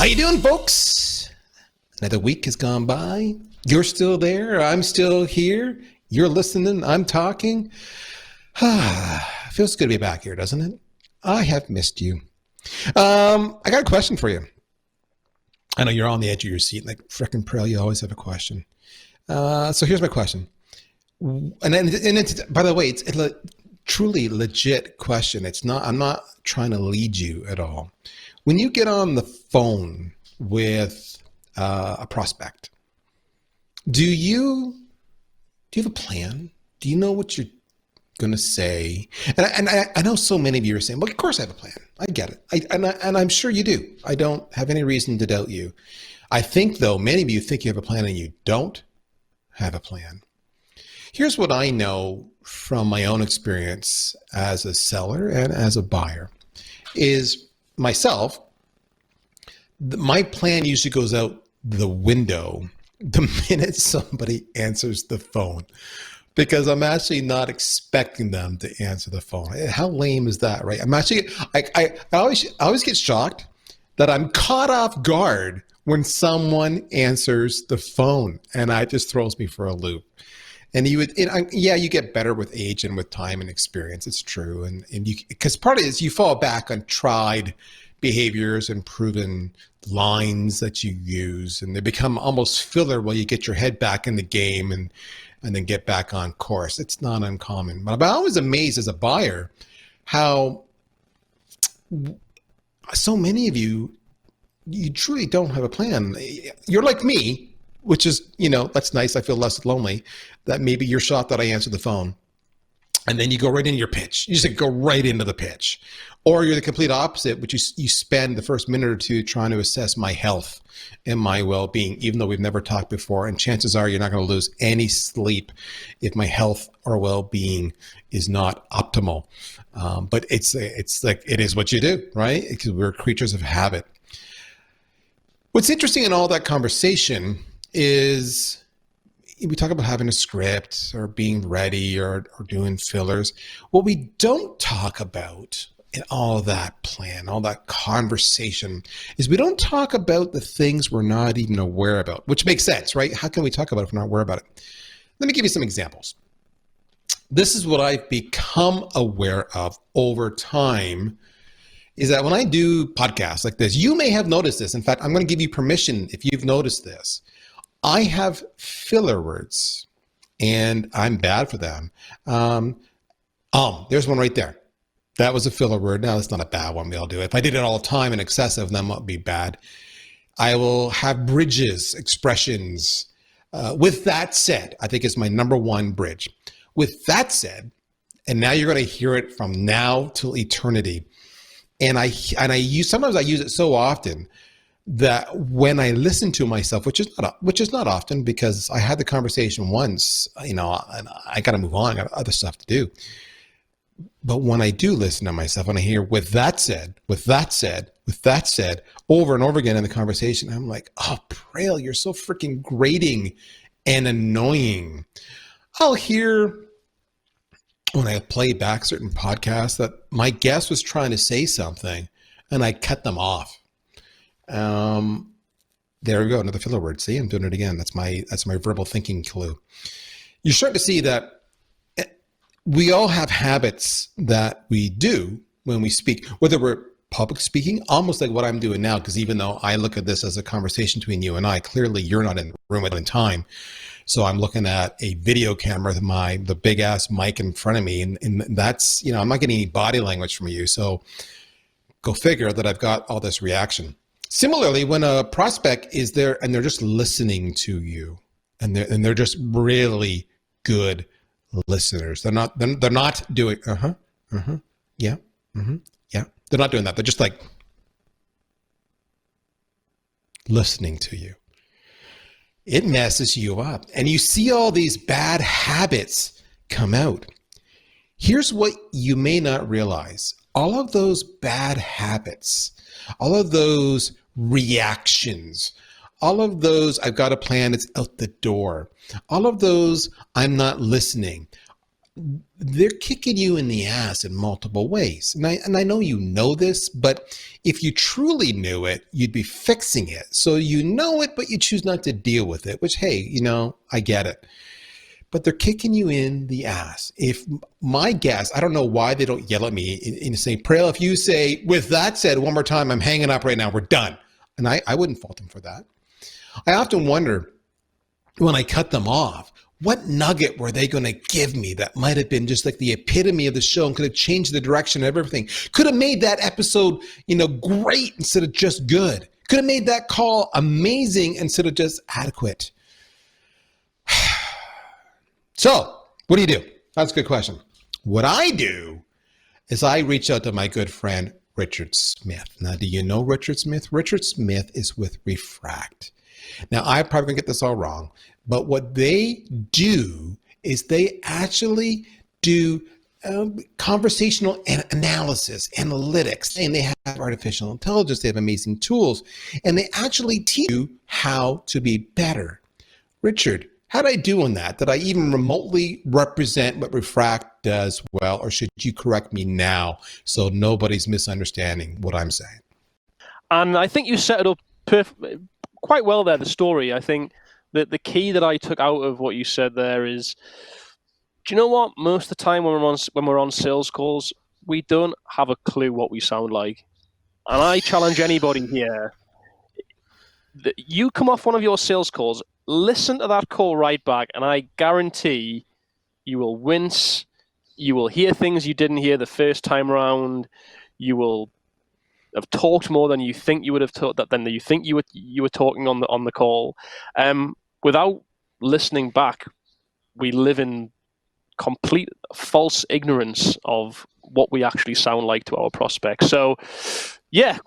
How you doing, folks? Another week has gone by. You're still there. I'm still here. You're listening. I'm talking. Feels good to be back here, doesn't it? I have missed you. I got a question for you. I know you're on the edge of your seat, like frickin' Pearl. You always have a question. So here's my question. And it's, by the way, it's a truly legit question. It's not. I'm not trying to lead you at all. When you get on the phone with a prospect, do you have a plan? Do you know what you're going to say? And I know so many of you are saying, well, of course I have a plan. I get it. And I'm sure you do. I don't have any reason to doubt you. I think, though, many of you think you have a plan and you don't have a plan. Here's what I know from my own experience as a seller and as a buyer is myself, my plan usually goes out the window the minute somebody answers the phone, because I'm actually not expecting them to answer the phone. How lame is that, right? I'm actually, I always get shocked that I'm caught off guard when someone answers the phone, and it just throws me for a loop. And you get better with age and with time and experience. It's true, and you, because part of it is you fall back on tried behaviors and proven lines that you use, and they become almost filler while you get your head back in the game and then get back on course. It's not uncommon. But I'm always amazed as a buyer how so many of you truly don't have a plan. You're like me, which is, that's nice. I feel less lonely that maybe you're shocked that I answered the phone. And then you go right into your pitch. You just go right into the pitch. Or you're the complete opposite, which you spend the first minute or two trying to assess my health and my well-being, even though we've never talked before. And chances are you're not going to lose any sleep if my health or well-being is not optimal. But it's like, it is what you do, right? Because we're creatures of habit. What's interesting in all that conversation is we talk about having a script or being ready or doing fillers. What we don't talk about in all that plan, all that conversation, is we don't talk about the things we're not even aware about, which makes sense, right? How can we talk about it if we're not aware about it? Let me give you some examples. This is what I've become aware of over time, is that when I do podcasts like this, you may have noticed this. In fact, I'm going to give you permission if you've noticed this. I have filler words, and I'm bad for them. There's one right there. That was a filler word. Now, that's not a bad one. We all do it. If I did it all the time and excessive, then that would be bad. I will have bridges, expressions. With that said, I think it's my number one bridge. With that said, and now you're going to hear it from now till eternity. And sometimes I use it so often that when I listen to myself, which is not often, because I had the conversation once, and I got to move on. I got other stuff to do. But when I do listen to myself, and I hear with that said, over and over again in the conversation, I'm like, oh, Prail, you're so freaking grating and annoying. I'll hear when I play back certain podcasts that my guest was trying to say something and I cut them off. There we go. Another filler word. See, I'm doing it again. That's my verbal thinking clue. You're starting to see that we all have habits that we do when we speak, whether we're public speaking, almost like what I'm doing now, because even though I look at this as a conversation between you and I, clearly you're not in the room at the time. So I'm looking at a video camera with the big ass mic in front of me. And that's, I'm not getting any body language from you. So go figure that I've got all this reaction. Similarly, when a prospect is there and they're just listening to you, and they're just really good listeners. They're not doing yeah. They're not doing that. They're just like listening to you. It messes you up, and you see all these bad habits come out. Here's what you may not realize. All of those bad habits, all of those reactions, all of those, I've got a plan, it's out the door. All of those, I'm not listening. they're kicking you in the ass in multiple ways. And I know you know this, but if you truly knew it, you'd be fixing it. So you know it, but you choose not to deal with it, which, hey, I get it. But they're kicking you in the ass. If my guess, I don't know why they don't yell at me and say, Prale, if you say, with that said, one more time, I'm hanging up right now, we're done. And I wouldn't fault them for that. I often wonder when I cut them off, what nugget were they going to give me that might have been just like the epitome of the show and could have changed the direction of everything? Could have made that episode, great instead of just good. Could have made that call amazing instead of just adequate. So, what do? That's a good question. What I do is I reach out to my good friend, Richard Smith. Now, do you know Richard Smith? Richard Smith is with Refract. Now, I'm probably going to get this all wrong, but what they do is they actually do conversational analysis, analytics, and they have artificial intelligence. They have amazing tools, and they actually teach you how to be better. Richard, how did I do on that? Did I even remotely represent what Refract does well, or should you correct me now so nobody's misunderstanding what I'm saying? And I think you set it up quite well there, the story. I think that the key that I took out of what you said there is, do you know what? Most of the time when we're on sales calls, we don't have a clue what we sound like. And I challenge anybody here, that you come off one of your sales calls, listen to that call right back, and I guarantee you will wince, you will hear things you didn't hear the first time around, you will have talked more than you think you would have talked, than you think you were talking on the call. Without listening back, we live in complete false ignorance of what we actually sound like to our prospects. So, yeah,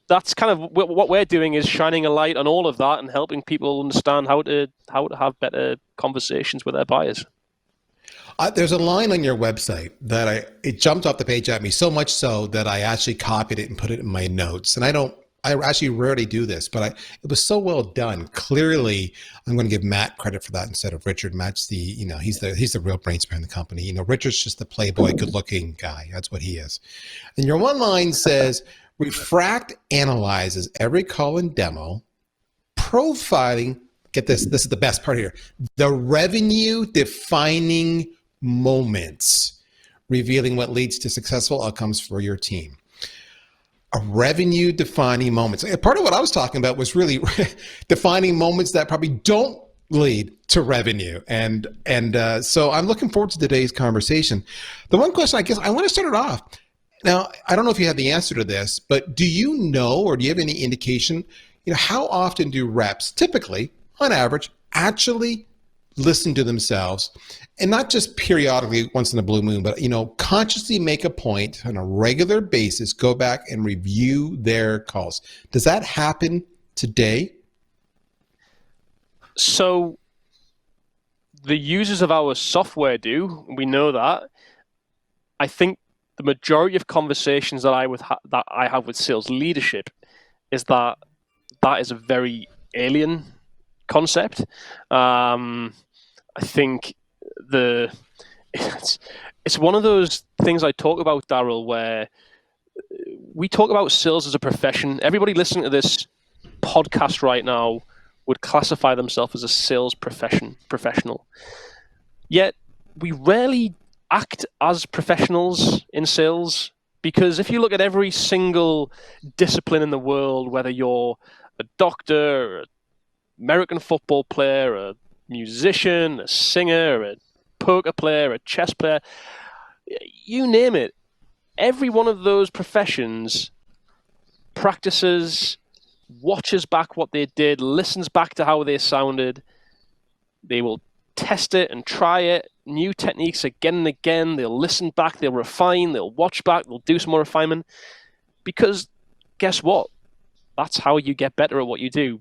that's kind of what we're doing, is shining a light on all of that and helping people understand how to have better conversations with their buyers. There's a line on your website that it jumped off the page at me, so much so that I actually copied it and put it in my notes. And I actually rarely do this, but it was so well done. Clearly, I'm going to give Matt credit for that instead of Richard. Matt's he's the real brains behind the company. Richard's just the playboy, good-looking guy. That's what he is. And your one line says, Refract analyzes every call and demo, profiling, get this is the best part here, the revenue-defining moments, revealing what leads to successful outcomes for your team. A revenue-defining moments. Part of what I was talking about was really defining moments that probably don't lead to revenue. And so I'm looking forward to today's conversation. The one question, I guess, I want to start it off. Now, I don't know if you have the answer to this, but do you know, or do you have any indication, how often do reps typically, on average, actually listen to themselves, and not just periodically once in a blue moon, but consciously make a point on a regular basis, go back and review their calls? Does that happen today? So the users of our software do. We know that. I think the majority of conversations that I have with sales leadership is that is a very alien concept. I think it's one of those things I talk about, Darryl, where we talk about sales as a profession. Everybody listening to this podcast right now would classify themselves as a sales professional. Yet we rarely act as professionals in sales, because if you look at every single discipline in the world, whether you're a doctor, an American football player, a musician, a singer, a poker player, a chess player, you name it, every one of those professions practices, watches back what they did, listens back to how they sounded. They will test it and try it, new techniques again and again. They'll listen back, they'll refine, they'll watch back, they'll do some more refinement. Because guess what? That's how you get better at what you do.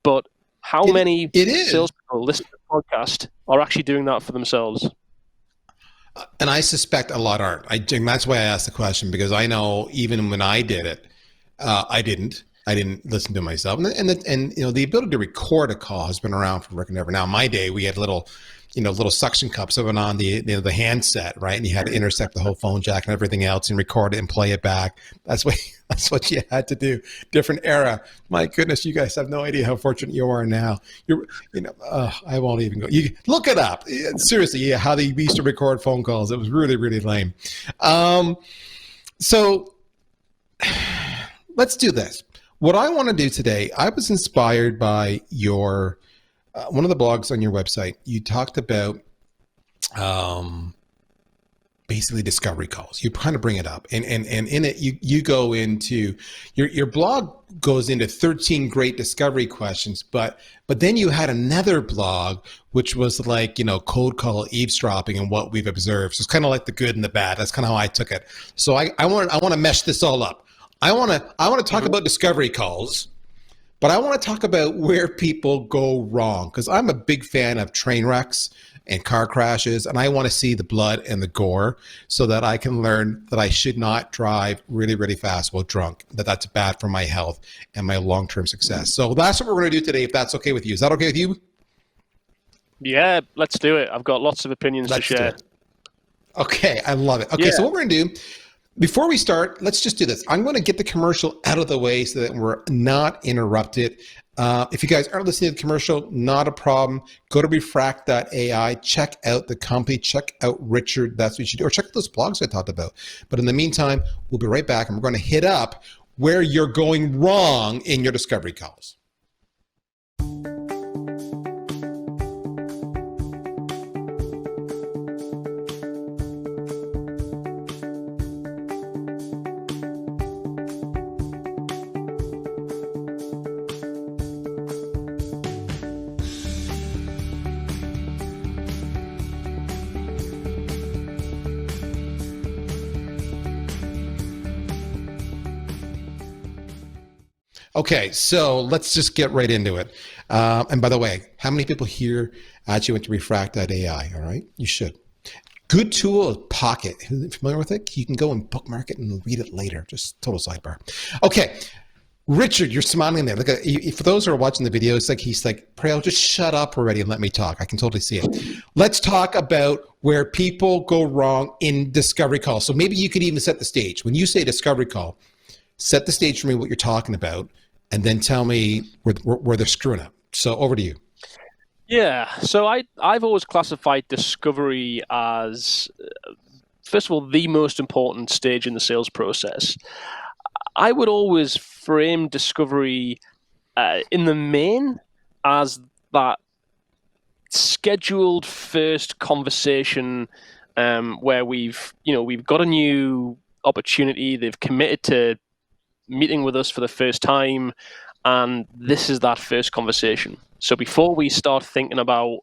But how many salespeople listening to the podcast are actually doing that for themselves? And I suspect a lot aren't. That's why I asked the question, because I know even when I did it, I didn't listen to myself. And the ability to record a call has been around for ever. Now, in my day, we had little little suction cups that went on the handset, right? And you had to intersect the whole phone jack and everything else and record it and play it back. That's what you had to do. Different era. My goodness, you guys have no idea how fortunate you are now. I won't even go. You look it up. Seriously, yeah, how they used to record phone calls. It was really, really lame. So let's do this. What I want to do today, I was inspired by your one of the blogs on your website. You talked about basically discovery calls. You kind of bring it up, and in it you go into your blog goes into 13 great discovery questions, but then you had another blog which was like cold call eavesdropping and what we've observed. So it's kind of like the good and the bad. That's kind of how I took it. So I want to mesh this all up. I want to talk about discovery calls. But I want to talk about where people go wrong, because I'm a big fan of train wrecks and car crashes, and I want to see the blood and the gore so that I can learn that I should not drive really, really fast while drunk, that's bad for my health and my long-term success. So that's what we're going to do today, if that's okay with you. Is that okay with you? Yeah, let's do it. I've got lots of opinions to share. Okay, I love it. Okay, so what we're going to do, before we start, let's just do this. I'm going to get the commercial out of the way so that we're not interrupted. If you guys aren't listening to the commercial, not a problem. Go to refract.ai, check out the company, check out Richard. That's what you should do. Or check out those blogs I talked about. But in the meantime, we'll be right back, and we're going to hit up where you're going wrong in your discovery calls. Okay, so let's just get right into it. And by the way, how many people here actually went to refract.ai? All right, you should. Good tool is Pocket. Familiar with it? You can go and bookmark it and read it later. Just total sidebar. Okay, Richard, you're smiling there. Look at, for those who are watching the video, he's like, Prayal, just shut up already and let me talk. I can totally see it. Let's talk about where people go wrong in discovery calls. So maybe you could even set the stage. When you say discovery call, set the stage for me what you're talking about, and then tell me where they're screwing up. So over to you. Yeah, so I've always classified discovery as, first of all, the most important stage in the sales process. I would always frame discovery in the main as that scheduled first conversation where we've got a new opportunity, they've committed to meeting with us for the first time, and this is that first conversation. So before we start thinking about,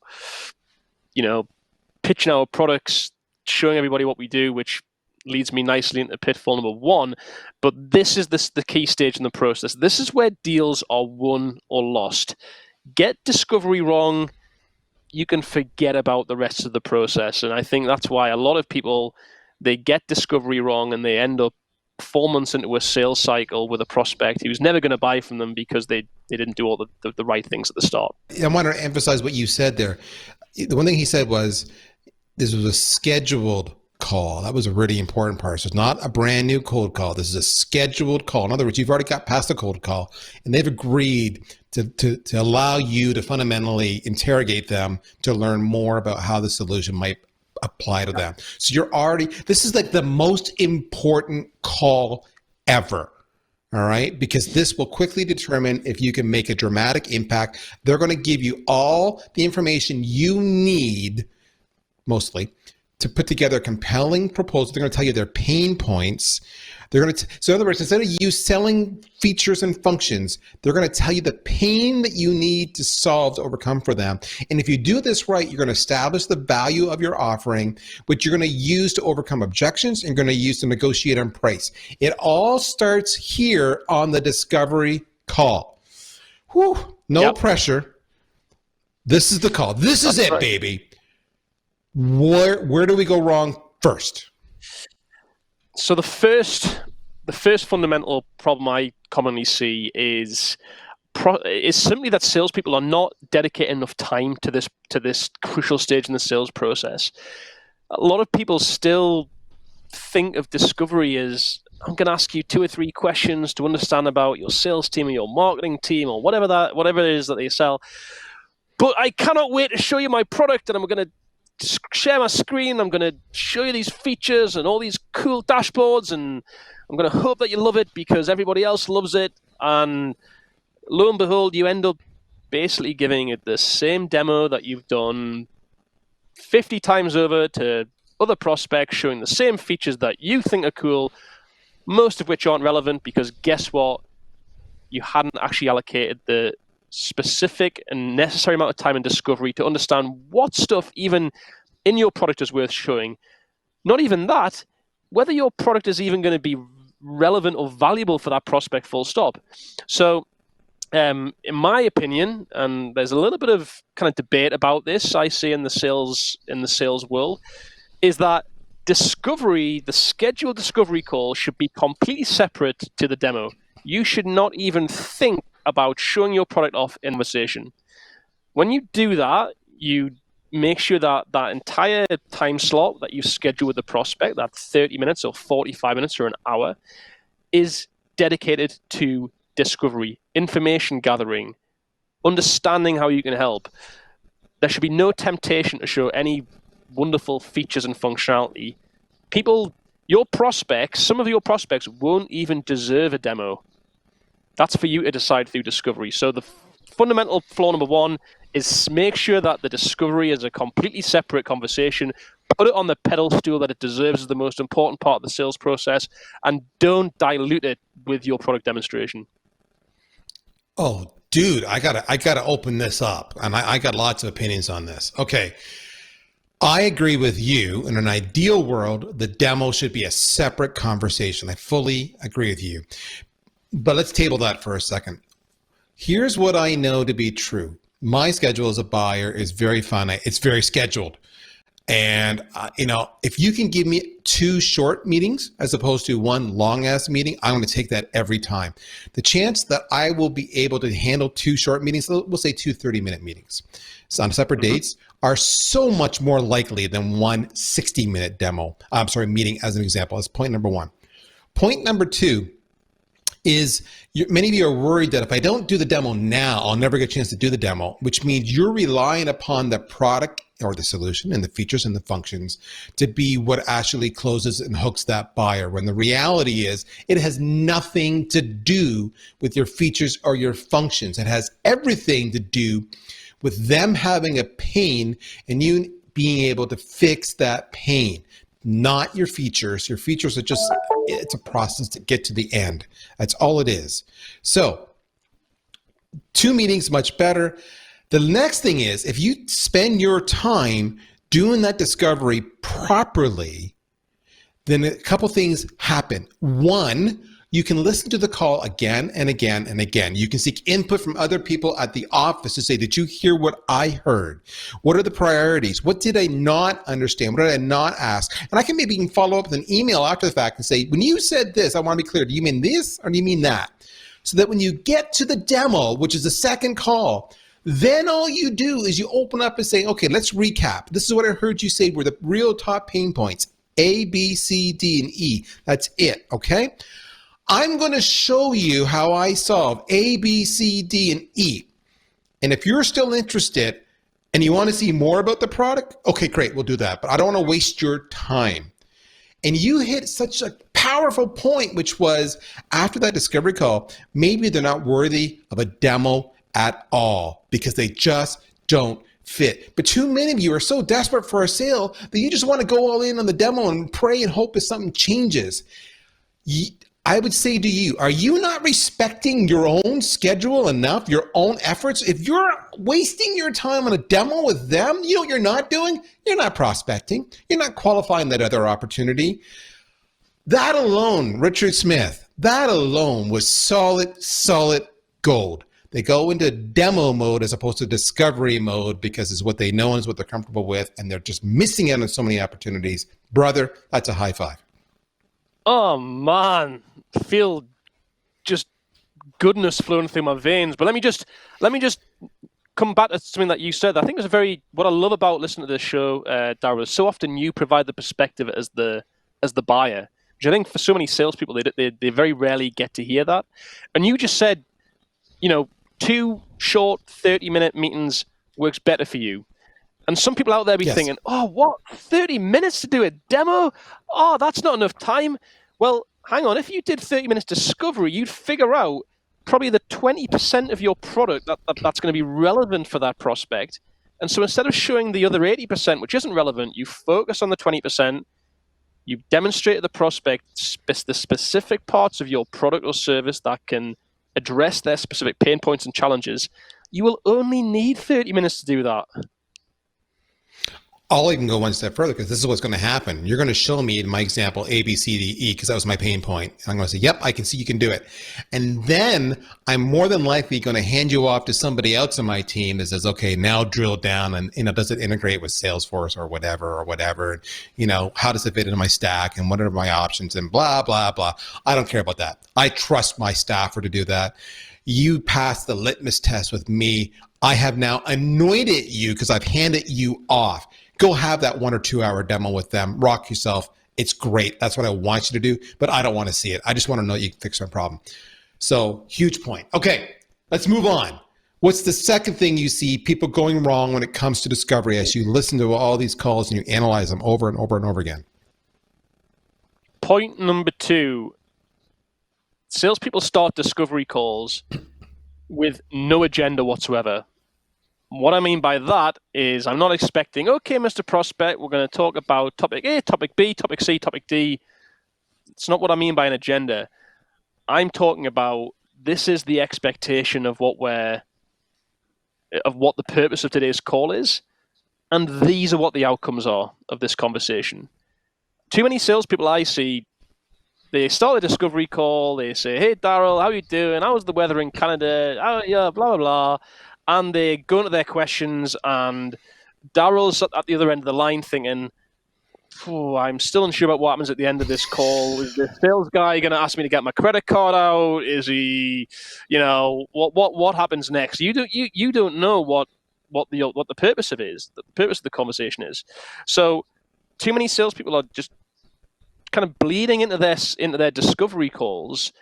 pitching our products, showing everybody what we do, which leads me nicely into pitfall number one, but this is the key stage in the process. This is where deals are won or lost. Get discovery wrong, you can forget about the rest of the process. And I think that's why a lot of people, they get discovery wrong and they end up 4 months into a sales cycle with a prospect who's never going to buy from them because they didn't do all the right things at the start. I want to emphasize what you said there. The one thing he said was this was a scheduled call. That was a really important part. So it's not a brand new cold call. This is a scheduled call. In other words, you've already got past the cold call, and they've agreed to allow you to fundamentally interrogate them to learn more about how the solution might apply to them. So this is like the most important call ever. All right. Because this will quickly determine if you can make a dramatic impact. They're going to give you all the information you need, mostly, to put together a compelling proposal. They're going to tell you their pain points. So in other words, instead of you selling features and functions, they're going to tell you the pain that you need to solve to overcome for them. And if you do this right, you're going to establish the value of your offering, which you're going to use to overcome objections and you're going to use to negotiate on price. It all starts here on the discovery call. Whew, no pressure. This is the call. This is it, baby. Where do we go wrong first? So the first fundamental problem I commonly see is it's simply that salespeople are not dedicating enough time to this crucial stage in the sales process. A lot of people still think of discovery as, I'm going to ask you 2 or 3 questions to understand about your sales team or your marketing team or whatever it is that they sell. But I cannot wait to show you my product, and I'm going to share my screen. I'm going to show you these features and all these cool dashboards, and I'm going to hope that you love it because everybody else loves it. And lo and behold, you end up basically giving it the same demo that you've done 50 times over to other prospects, showing the same features that you think are cool, most of which aren't relevant because guess what? You hadn't actually allocated the specific and necessary amount of time and discovery to understand what stuff even in your product is worth showing. Not even that, whether your product is even going to be relevant or valuable for that prospect, full stop. So in my opinion, and there's a little bit of kind of debate about this I see in the sales world, is that discovery, the scheduled discovery call, should be completely separate to the demo. You should not even think about showing your product off in conversation. When you do that, you make sure that that entire time slot that you schedule with the prospect, that 30 minutes or 45 minutes or an hour, is dedicated to discovery, information gathering, understanding how you can help. There should be no temptation to show any wonderful features and functionality. Your prospects, some of your prospects won't even deserve a demo. That's for you to decide through discovery. So the fundamental flaw number 1 is make sure that the discovery is a completely separate conversation. Put it on the pedestal that it deserves as the most important part of the sales process, and don't dilute it with your product demonstration. Oh, dude, I gotta open this up, and I got lots of opinions on this. Okay. I agree with you. In an ideal world, the demo should be a separate conversation. I fully agree with you. But let's table that for a second. Here's what I know to be true. My schedule as a buyer is very finite. It's very scheduled. And, if you can give me 2 short meetings as opposed to 1 long ass meeting, I'm going to take that every time. The chance that I will be able to handle 2 short meetings, we'll say 2 30-minute meetings on separate dates, are so much more likely than 1 60-minute meeting as an example. That's point number 1. Point number 2 is many of you are worried that if I don't do the demo now, I'll never get a chance to do the demo, which means you're relying upon the product or the solution and the features and the functions to be what actually closes and hooks that buyer, when the reality is it has nothing to do with your features or your functions. It has everything to do with them having a pain and you being able to fix that pain, not your features. Your features are just, it's a process to get to the end. That's all it is. So 2 meetings, much better. The next thing is, if you spend your time doing that discovery properly, then a couple things happen. 1, you can listen to the call again and again and again. You can seek input from other people at the office to say, did you hear what I heard? What are the priorities? What did I not understand? What did I not ask? And I can maybe even follow up with an email after the fact and say, when you said this, I want to be clear. Do you mean this or do you mean that? So that when you get to the demo, which is the second call, then all you do is you open up and say, okay, let's recap. This is what I heard you say were the real top pain points, A, B, C, D, and E. That's it, okay? I'm going to show you how I solve A, B, C, D, and E. And if you're still interested and you want to see more about the product, okay, great, we'll do that. But I don't want to waste your time. And you hit such a powerful point, which was after that discovery call, maybe they're not worthy of a demo at all because they just don't fit. But too many of you are so desperate for a sale that you just want to go all in on the demo and pray and hope that something changes. I would say to you, are you not respecting your own schedule enough, your own efforts? If you're wasting your time on a demo with them, you know what you're not doing? You're not prospecting. You're not qualifying that other opportunity. That alone, Richard Smith, that alone was solid gold. They go into demo mode as opposed to discovery mode because it's what they know and it's what they're comfortable with, and they're just missing out on so many opportunities. Brother, that's a high five. Oh, man. I feel just goodness flowing through my veins. But let me just come back to something that you said. I think what I love about listening to this show, Darryl, is so often you provide the perspective as the buyer, which I think for so many salespeople they very rarely get to hear that. And you just said, 2 short 30-minute meetings works better for you. And some people out there be thinking, oh, what, 30 minutes to do a demo? Oh, that's not enough time. Well, hang on. If you did 30 minutes discovery, you'd figure out probably the 20% of your product that's going to be relevant for that prospect. And so instead of showing the other 80%, which isn't relevant, you focus on the 20%, you've demonstrated the prospect the specific parts of your product or service that can address their specific pain points and challenges. You will only need 30 minutes to do that. I'll even go one step further, because this is what's going to happen. You're going to show me in my example A, B, C, D, E, because that was my pain point. I'm going to say, yep, I can see you can do it. And then I'm more than likely going to hand you off to somebody else on my team that says, okay, now drill down and, does it integrate with Salesforce or whatever, and, how does it fit into my stack and what are my options and blah, blah, blah. I don't care about that. I trust my staffer to do that. You pass the litmus test with me. I have now anointed you because I've handed you off. Go have that 1 or 2 hour demo with them. Rock yourself. It's great. That's what I want you to do, but I don't want to see it. I just want to know you can fix my problem. So huge point. Okay, let's move on. What's the second thing you see people going wrong when it comes to discovery as you listen to all these calls and you analyze them over and over and over again? Point number 2, salespeople start discovery calls with no agenda whatsoever. What I mean by that is I'm not expecting, okay, Mr. Prospect, we're going to talk about topic A, topic B, topic C, topic D. It's not what I mean by an agenda. I'm talking about this is the expectation of what the purpose of today's call is, and these are what the outcomes are of this conversation. Too many salespeople I see, they start a discovery call, they say, hey, Darryl, how you doing? How's the weather in Canada? Oh, yeah, blah, blah, blah. And they go into their questions, and Darryl's at the other end of the line thinking, I'm still unsure about what happens at the end of this call. Is the sales guy going to ask me to get my credit card out? Is he, what happens next? You don't know what the purpose of it is, the purpose of the conversation is. So too many salespeople are just kind of bleeding into their discovery calls,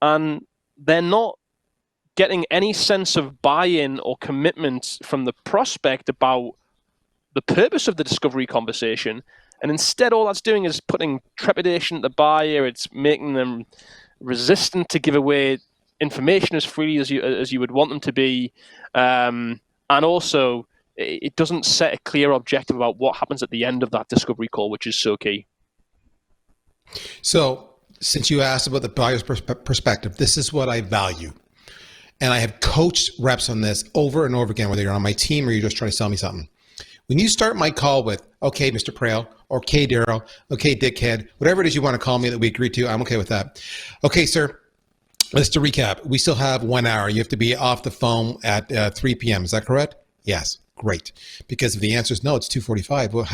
and they're not getting any sense of buy-in or commitment from the prospect about the purpose of the discovery conversation. And instead, all that's doing is putting trepidation at the buyer. It's making them resistant to give away information as freely as you would want them to be. And also, it doesn't set a clear objective about what happens at the end of that discovery call, which is so key. So since you asked about the buyer's perspective, this is what I value. And I have coached reps on this over and over again, whether you're on my team or you're just trying to sell me something. When you start my call with, okay, Mr. Prale, or okay, Darryl, okay, dickhead, whatever it is you want to call me that we agreed to, I'm okay with that. Okay, sir, let's to recap. We still have 1 hour. You have to be off the phone at 3 p.m. Is that correct? Yes. Great. Because if the answer is no, it's 2:45. Well,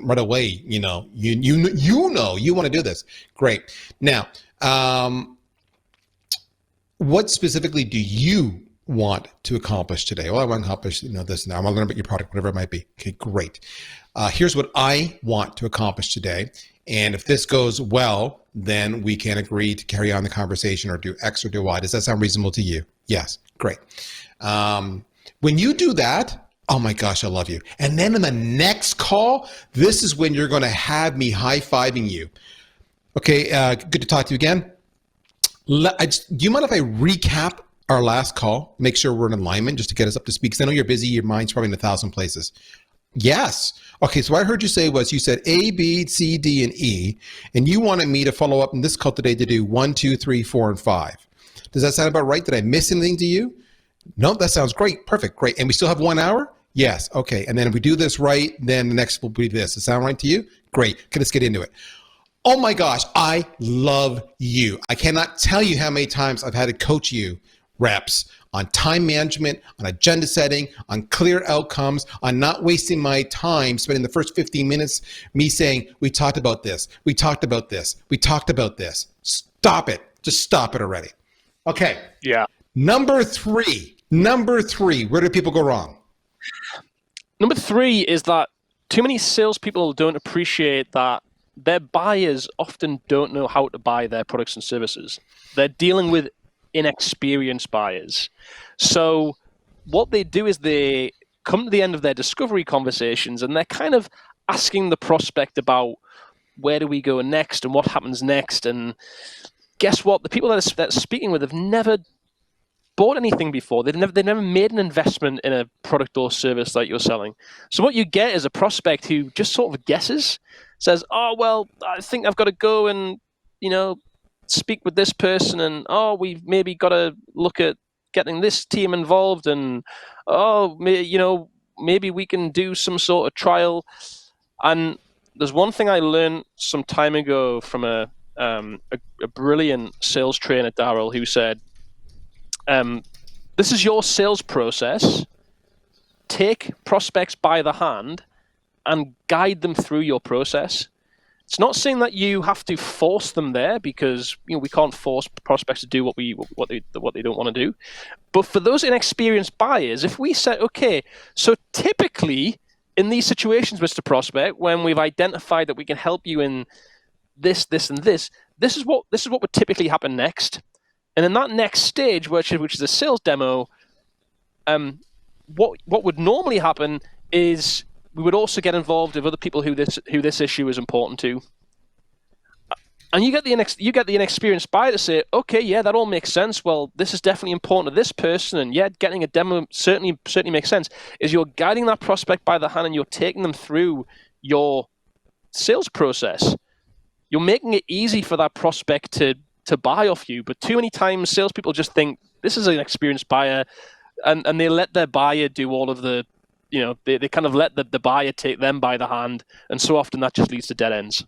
right away, you want to do this. Great. Now, what specifically do you want to accomplish today? Well, I want to accomplish, this now. I want to learn about your product, whatever it might be. Okay, great. Here's what I want to accomplish today. And if this goes well, then we can agree to carry on the conversation or do X or do Y. Does that sound reasonable to you? Yes. Great. When you do that, oh my gosh, I love you. And then in the next call, this is when you're going to have me high-fiving you. Okay, good to talk to you again. Do you mind if I recap our last call? Make sure we're in alignment just to get us up to speed, because I know you're busy. Your mind's probably in 1,000 places. Yes. Okay, so what I heard you say was you said A, B, C, D, and E, and you wanted me to follow up in this call today to do 1, 2, 3, 4, and 5. Does that sound about right? Did I miss anything to you? No, that sounds great. Perfect. Great. And we still have 1 hour? Yes. Okay. And then if we do this right, then the next will be this. Does that sound right to you? Great. Okay, let's get into it. Oh my gosh, I love you. I cannot tell you how many times I've had to coach you, reps, on time management, on agenda setting, on clear outcomes, on not wasting my time spending the first 15 minutes me saying, we talked about this, we talked about this, we talked about this. Stop it. Just stop it already. Okay. Yeah. Number three, where do people go wrong? Number three is that too many salespeople don't appreciate that their buyers often don't know how to buy their products and services. They're dealing with inexperienced buyers. So what they do is they come to the end of their discovery conversations and they're kind of asking the prospect about where do we go next and what happens next. And guess what? The people that are speaking with have never bought anything before. They've never made an investment in a product or service that you're selling. So what you get is a prospect who just sort of guesses, says, "Oh well, I think I've got to go and speak with this person, and we've maybe got to look at getting this team involved, and maybe we can do some sort of trial." And there's one thing I learned some time ago from a brilliant sales trainer, Darryl, who said, this is your sales process. Take prospects by the hand and guide them through your process. It's not saying that you have to force them there, because we can't force prospects to do what they don't want to do. But for those inexperienced buyers, if we say, okay, so typically in these situations, Mr. Prospect, when we've identified that we can help you in this, and this is what would typically happen next. And in that next stage, which is a sales demo, what would normally happen is we would also get involved with other people who this issue is important to. And you get the inexperienced buyer to say, okay, yeah, that all makes sense. Well, this is definitely important to this person, and yeah, getting a demo certainly makes sense. Is you're guiding that prospect by the hand and you're taking them through your sales process. You're making it easy for that prospect to buy off you. But too many times salespeople just think this is an experienced buyer, and they let their buyer do all of the, they kind of let the buyer take them by the hand, and so often that just leads to dead ends.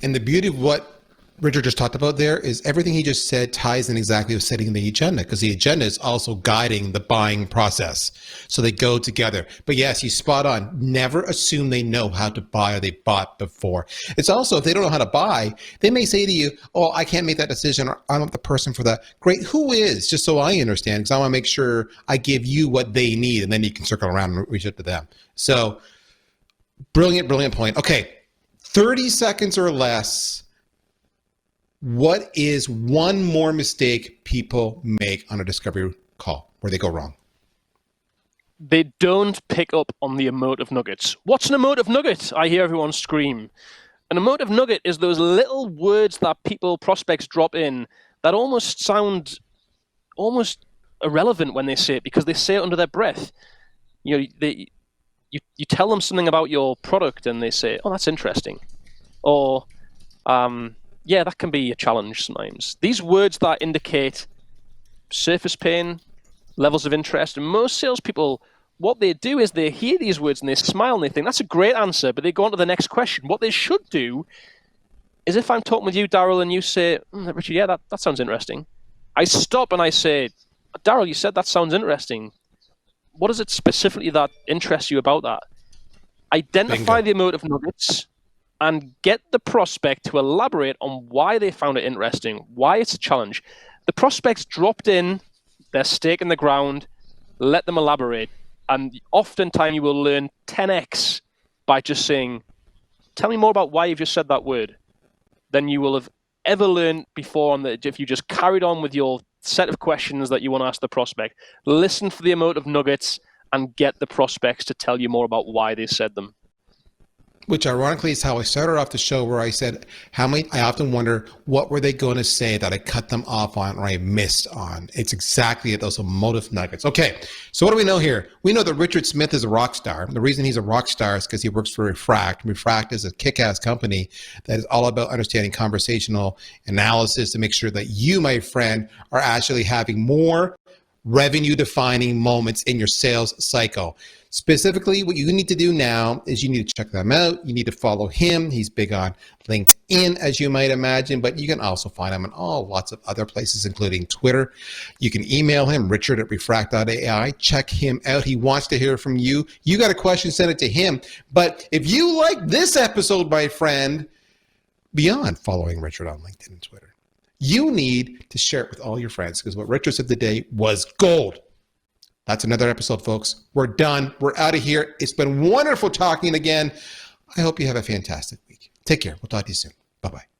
And the beauty of what Richard just talked about there is everything he just said ties in exactly with setting the agenda, because the agenda is also guiding the buying process. So they go together. But yes, he's spot on. Never assume they know how to buy or they bought before. It's also, if they don't know how to buy, they may say to you, oh, I can't make that decision, or I'm not the person for that. Great. Who is? Just so I understand, because I want to make sure I give you what they need, and then you can circle around and reach out to them. So brilliant point. Okay. 30 seconds or less. What is one more mistake people make on a discovery call where they go wrong? They don't pick up on the emotive nuggets. What's an emotive nugget? I hear everyone scream. An emotive nugget is those little words that prospects drop in that almost sound irrelevant when they say it, because they say it under their breath. You tell them something about your product and they say, oh, that's interesting. Or, yeah, that can be a challenge sometimes. These words that indicate surface pain, levels of interest, and most salespeople, what they do is they hear these words and they smile and they think, that's a great answer, but they go on to the next question. What they should do is, if I'm talking with you, Darryl, and you say, Richard, yeah, that sounds interesting. I stop and I say, Darryl, you said that sounds interesting. What is it specifically that interests you about that? Identify the emotive nuggets and get the prospect to elaborate on why they found it interesting, why it's a challenge. The prospect's dropped in their stake in the ground, let them elaborate. And oftentimes you will learn 10x by just saying, tell me more about why you've just said that word, than you will have ever learned before if you just carried on with your set of questions that you want to ask the prospect. Listen for the emotive nuggets and get the prospects to tell you more about why they said them. Which ironically is how I started off the show, where I said, I often wonder, what were they going to say that I cut them off on or I missed on? It's exactly those emotive nuggets. Okay, so what do we know here? We know that Richard Smith is a rock star. The reason he's a rock star is because he works for Refract. Refract is a kick-ass company that is all about understanding conversational analysis to make sure that you, my friend, are actually having more revenue-defining moments in your sales cycle. Specifically, what you need to do now is you need to check them out. You need to follow him. He's big on LinkedIn, as you might imagine, but you can also find him on lots of other places, including Twitter. You can email him, richard@refract.ai. Check him out. He wants to hear from you. You got a question, send it to him. But if you like this episode, my friend, beyond following Richard on LinkedIn and Twitter, You need to share it with all your friends because what Richard said today was gold. That's another episode, folks. We're done. We're out of here. It's been wonderful talking again. I hope you have a fantastic week. Take care. We'll talk to you soon. Bye-bye.